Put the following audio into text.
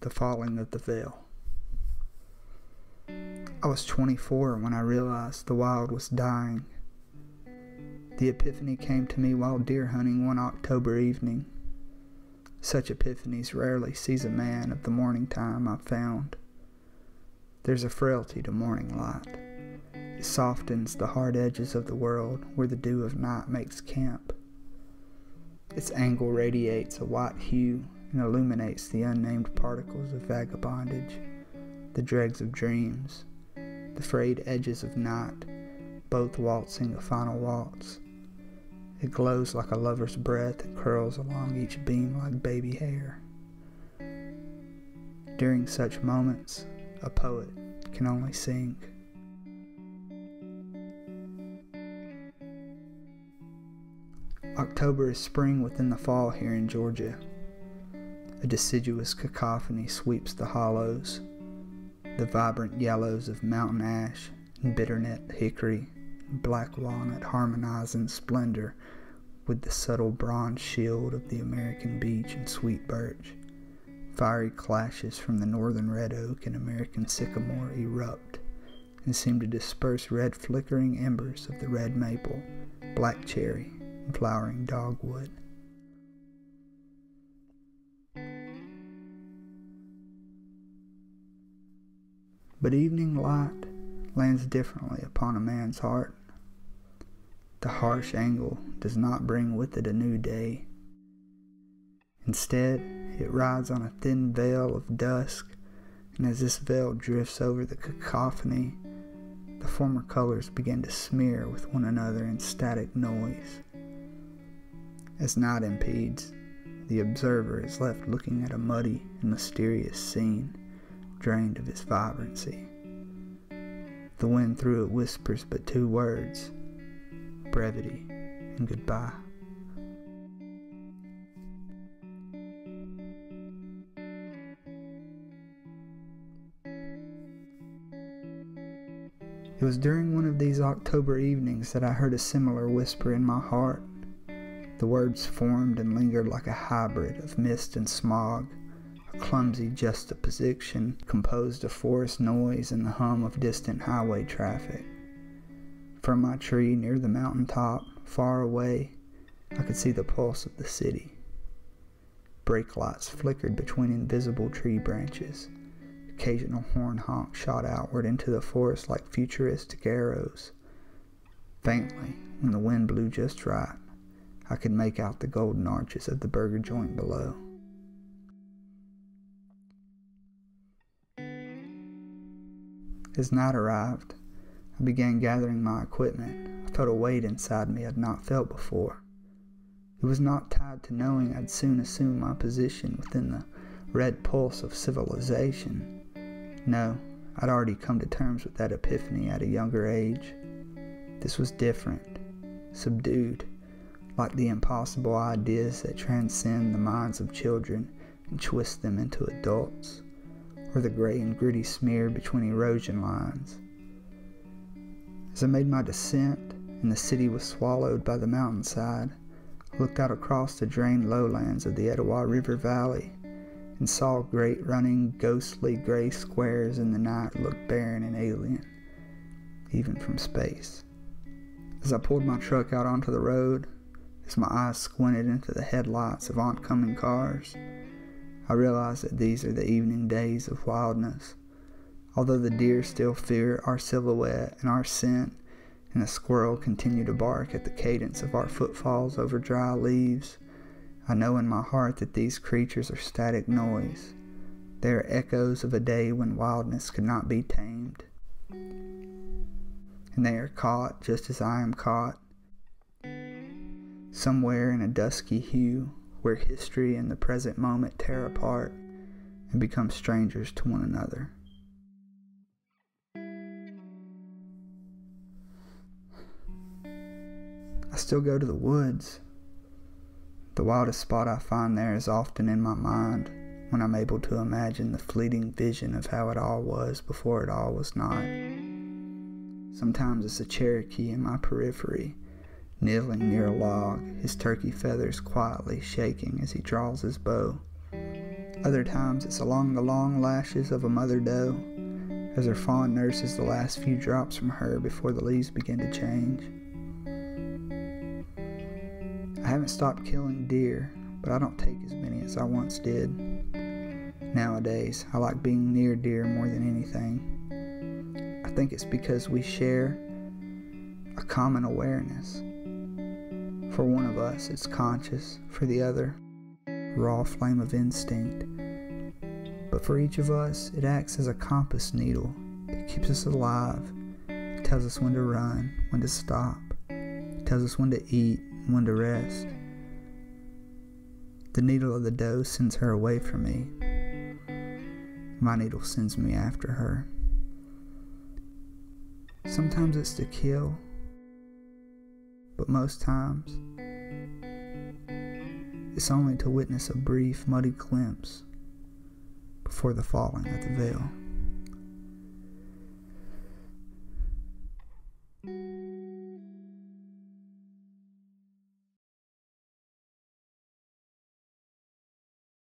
the falling of the veil. I was 24 when I realized the wild was dying. The epiphany came to me while deer hunting one October evening. Such epiphanies rarely seize a man of the morning time, I've found. There's a frailty to morning light. It softens the hard edges of the world where the dew of night makes camp. Its angle radiates a white hue and illuminates the unnamed particles of vagabondage, the dregs of dreams, the frayed edges of night, both waltzing a final waltz. It glows like a lover's breath that curls along each beam like baby hair. During such moments, a poet can only sing. October is spring within the fall here in Georgia. A deciduous cacophony sweeps the hollows, the vibrant yellows of mountain ash and bitternut hickory and black walnut harmonize in splendor with the subtle bronze shield of the American beech and sweet birch. Fiery clashes from the northern red oak and American sycamore erupt and seem to disperse red flickering embers of the red maple, black cherry, and flowering dogwood. But evening light lands differently upon a man's heart. The harsh angle does not bring with it a new day. Instead, it rides on a thin veil of dusk, and as this veil drifts over the cacophony, the former colors begin to smear with one another in static noise. As night impedes, the observer is left looking at a muddy and mysterious scene, drained of its vibrancy. The wind through it whispers but two words: brevity and goodbye. It was during one of these October evenings that I heard a similar whisper in my heart. The words formed and lingered like a hybrid of mist and smog, a clumsy juxtaposition composed of forest noise and the hum of distant highway traffic. From my tree near the mountaintop, far away, I could see the pulse of the city. Brake lights flickered between invisible tree branches. Occasional horn honks shot outward into the forest like futuristic arrows. Faintly, when the wind blew just right, I could make out the golden arches of the burger joint below. As night arrived, I began gathering my equipment. I felt a weight inside me I'd not felt before. It was not tied to knowing I'd soon assume my position within the red pulse of civilization. No, I'd already come to terms with that epiphany at a younger age. This was different, subdued, like the impossible ideas that transcend the minds of children and twist them into adults, or the gray and gritty smear between erosion lines. As I made my descent and the city was swallowed by the mountainside, I looked out across the drained lowlands of the Etowah River Valley and saw great running, ghostly gray squares in the night look barren and alien, even from space. As I pulled my truck out onto the road, as my eyes squinted into the headlights of oncoming cars, I realized that these are the evening days of wildness. Although the deer still fear our silhouette and our scent, and the squirrel continue to bark at the cadence of our footfalls over dry leaves, I know in my heart that these creatures are static noise. They are echoes of a day when wildness could not be tamed. And they are caught just as I am caught, somewhere in a dusky hue where history and the present moment tear apart and become strangers to one another. I still go to the woods. The wildest spot I find there is often in my mind when I'm able to imagine the fleeting vision of how it all was before it all was not. Sometimes it's a Cherokee in my periphery, kneeling near a log, his turkey feathers quietly shaking as he draws his bow. Other times it's along the long lashes of a mother doe, as her fawn nurses the last few drops from her before the leaves begin to change. I haven't stopped killing deer, but I don't take as many as I once did. Nowadays, I like being near deer more than anything. I think it's because we share a common awareness. For one of us, it's conscious. For the other, raw flame of instinct. But for each of us, it acts as a compass needle. It keeps us alive. It tells us when to run, when to stop. It tells us when to eat and when to rest. The needle of the doe sends her away from me. My needle sends me after her. Sometimes it's to kill, but most times it's only to witness a brief, muddy glimpse before the falling of the veil.